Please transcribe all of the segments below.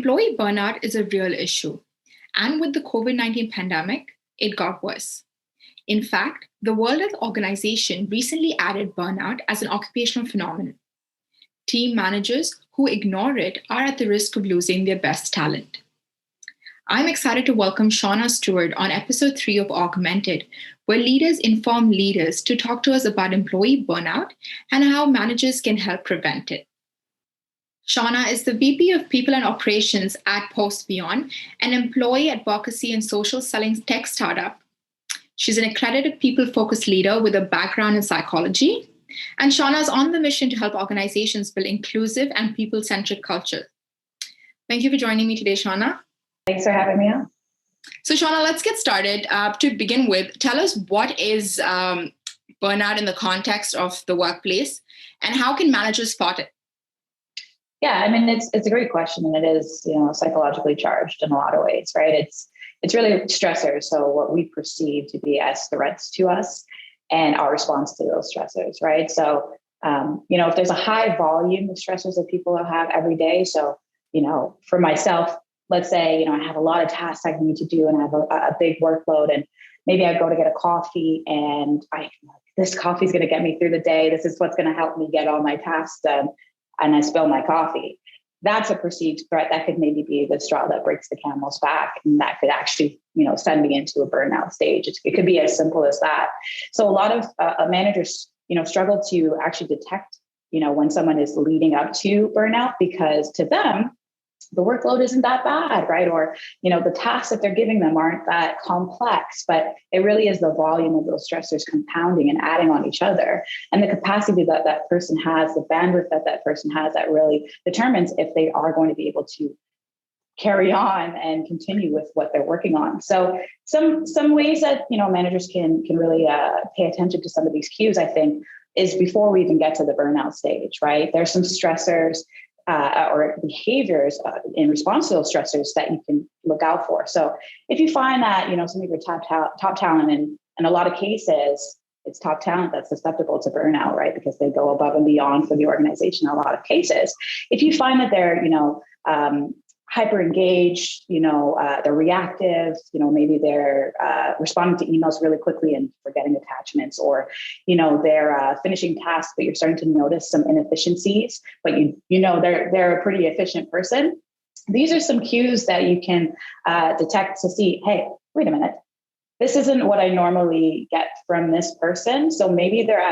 Employee burnout is a real issue. And with the COVID-19 pandemic, it got worse. In fact, the World Health Organization recently added burnout as an occupational phenomenon. Team managers who ignore it are at the risk of losing their best talent. I'm excited to welcome Shauna Stewart on episode 3 of Augmented, where leaders inform leaders to talk to us about employee burnout and how managers can help prevent it. Shauna is the VP of People and Operations at PostBeyond, an employee advocacy and social selling tech startup. She's an accredited people-focused leader with a background in psychology. And Shauna is on the mission to help organizations build inclusive and people-centric culture. Thank you for joining me today, Shauna. Thanks for having me on. So, Shauna, let's get started. To begin with, tell us what is burnout in the context of the workplace, and how can managers spot it? Yeah, I mean, it's a great question, and it is, psychologically charged in a lot of ways, right? It's really stressors, so what we perceive to be as threats to us and our response to those stressors, right? So, if there's a high volume of stressors that people have every day, so, for myself, let's say, I have a lot of tasks I need to do and I have a big workload, and maybe I go to get a coffee and this coffee is going to get me through the day. This is what's going to help me get all my tasks done. And I spill my coffee. That's a perceived threat. That could maybe be the straw that breaks the camel's back. And that could actually, send me into a burnout stage. It could be as simple as that. So a lot of managers, struggle to actually detect, when someone is leading up to burnout, because to them, the workload isn't that bad, right? Or, the tasks that they're giving them aren't that complex, but it really is the volume of those stressors compounding and adding on each other. And the capacity that that person has, the bandwidth that that person has, that really determines if they are going to be able to carry on and continue with what they're working on. So some ways that, managers can really pay attention to some of these cues, I think, is before we even get to the burnout stage, right? There's some stressors or behaviors in response to those stressors that you can look out for. So if you find that, some of your top talent, and in a lot of cases, it's top talent that's susceptible to burnout, right? Because they go above and beyond for the organization in a lot of cases. If you find that they're, hyper engaged, they're reactive, maybe they're responding to emails really quickly and forgetting attachments, or, they're finishing tasks, but you're starting to notice some inefficiencies, but they're a pretty efficient person. These are some cues that you can detect to see, hey, wait a minute, this isn't what I normally get from this person. So maybe they're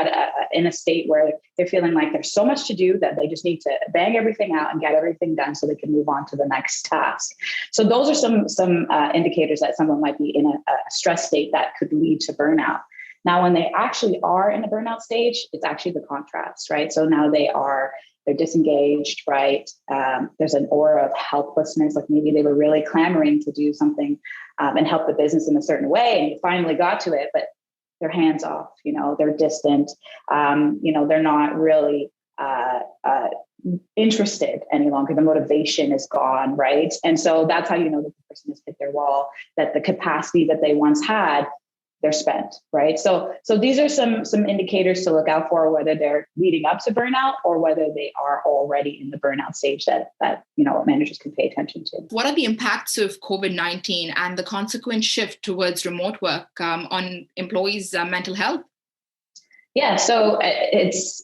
in a state where they're feeling like there's so much to do that they just need to bang everything out and get everything done so they can move on to the next task. So those are some indicators that someone might be in a stress state that could lead to burnout. Now, when they actually are in a burnout stage, it's actually the contrast, right? So now they're disengaged, right? There's an aura of helplessness, like maybe they were really clamoring to do something and help the business in a certain way, and you finally got to it, but they're hands off, they're distant, they're not really interested any longer. The motivation is gone, right? And so that's how you know that the person has hit their wall, that the capacity that they once had, they're spent, right? So these are some indicators to look out for, whether they're leading up to burnout or whether they are already in the burnout stage that managers can pay attention to. What are the impacts of COVID-19 and the consequent shift towards remote work on employees' mental health? Yeah, so it's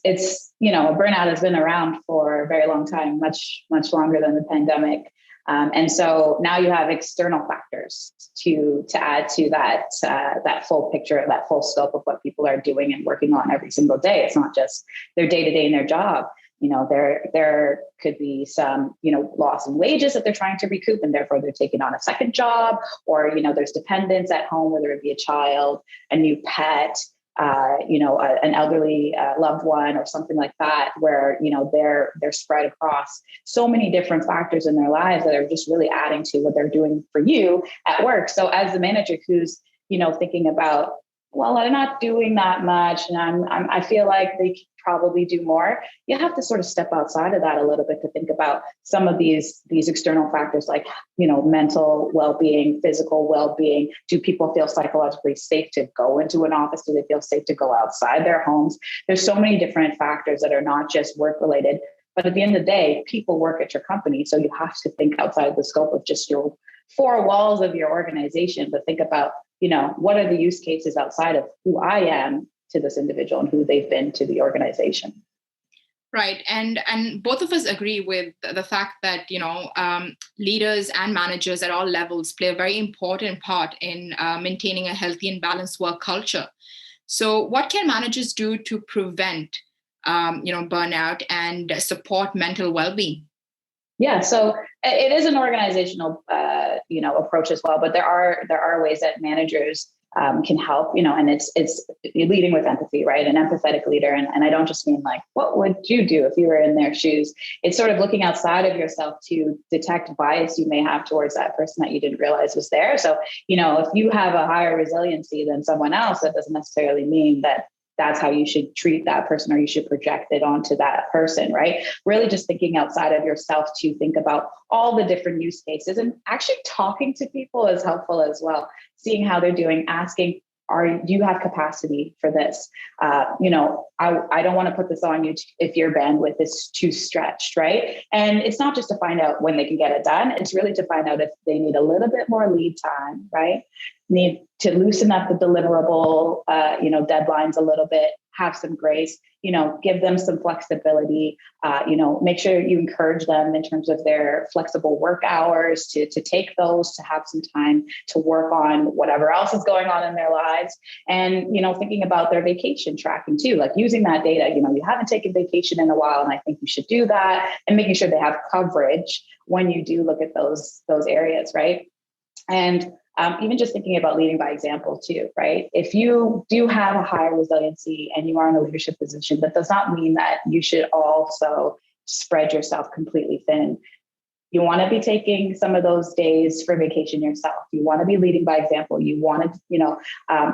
burnout has been around for a very long time, much longer than the pandemic. And so now you have external factors to add to that full picture, that full scope of what people are doing and working on every single day. It's not just their day-to-day in their job. There could be some, loss in wages that they're trying to recoup, and therefore they're taking on a second job, or, there's dependents at home, whether it be a child, a new pet, an elderly loved one or something like that, where, they're spread across so many different factors in their lives that are just really adding to what they're doing for you at work. So as the manager who's, thinking about, well, I'm not doing that much, and I feel like they could probably do more, you have to sort of step outside of that a little bit to think about some of these external factors, like, mental well-being, physical well-being. Do people feel psychologically safe to go into an office? Do they feel safe to go outside their homes? There's so many different factors that are not just work-related, But at the end of the day, people work at your company. So you have to think outside the scope of just your four walls of your organization, but think about, what are the use cases outside of who I am to this individual and who they've been to the organization. Right. And both of us agree with the fact that, leaders and managers at all levels play a very important part in maintaining a healthy and balanced work culture. So what can managers do to prevent, burnout and support mental well-being? Yeah, so it is an organizational, approach as well. But there are ways that managers can help, and it's leading with empathy, right? An empathetic leader, and I don't just mean like, what would you do if you were in their shoes? It's sort of looking outside of yourself to detect bias you may have towards that person that you didn't realize was there. So, if you have a higher resiliency than someone else, that doesn't necessarily mean that that's how you should treat that person or you should project it onto that person, right? Really just thinking outside of yourself to think about all the different use cases, and actually talking to people is helpful as well. Seeing how they're doing, asking, do you have capacity for this? I don't want to put this on you if your bandwidth is too stretched, right? And it's not just to find out when they can get it done. It's really to find out if they need a little bit more lead time, right? Need to loosen up the deliverable, deadlines a little bit, have some grace, give them some flexibility, make sure you encourage them in terms of their flexible work hours to take those, to have some time to work on whatever else is going on in their lives. And, thinking about their vacation tracking too, like using that data, you haven't taken vacation in a while, and I think you should do that, and making sure they have coverage when you do look at those areas, right? And even just thinking about leading by example too, right? If you do have a higher resiliency and you are in a leadership position, that does not mean that you should also spread yourself completely thin. You want to be taking some of those days for vacation yourself. You want to be leading by example. You want to,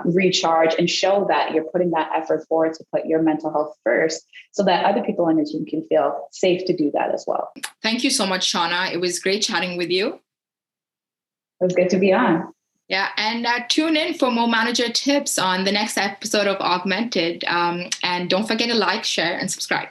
recharge and show that you're putting that effort forward to put your mental health first, so that other people on your team can feel safe to do that as well. Thank you so much, Shauna. It was great chatting with you. It was good to be on. Yeah, and tune in for more manager tips on the next episode of Augmented. And don't forget to like, share, and subscribe.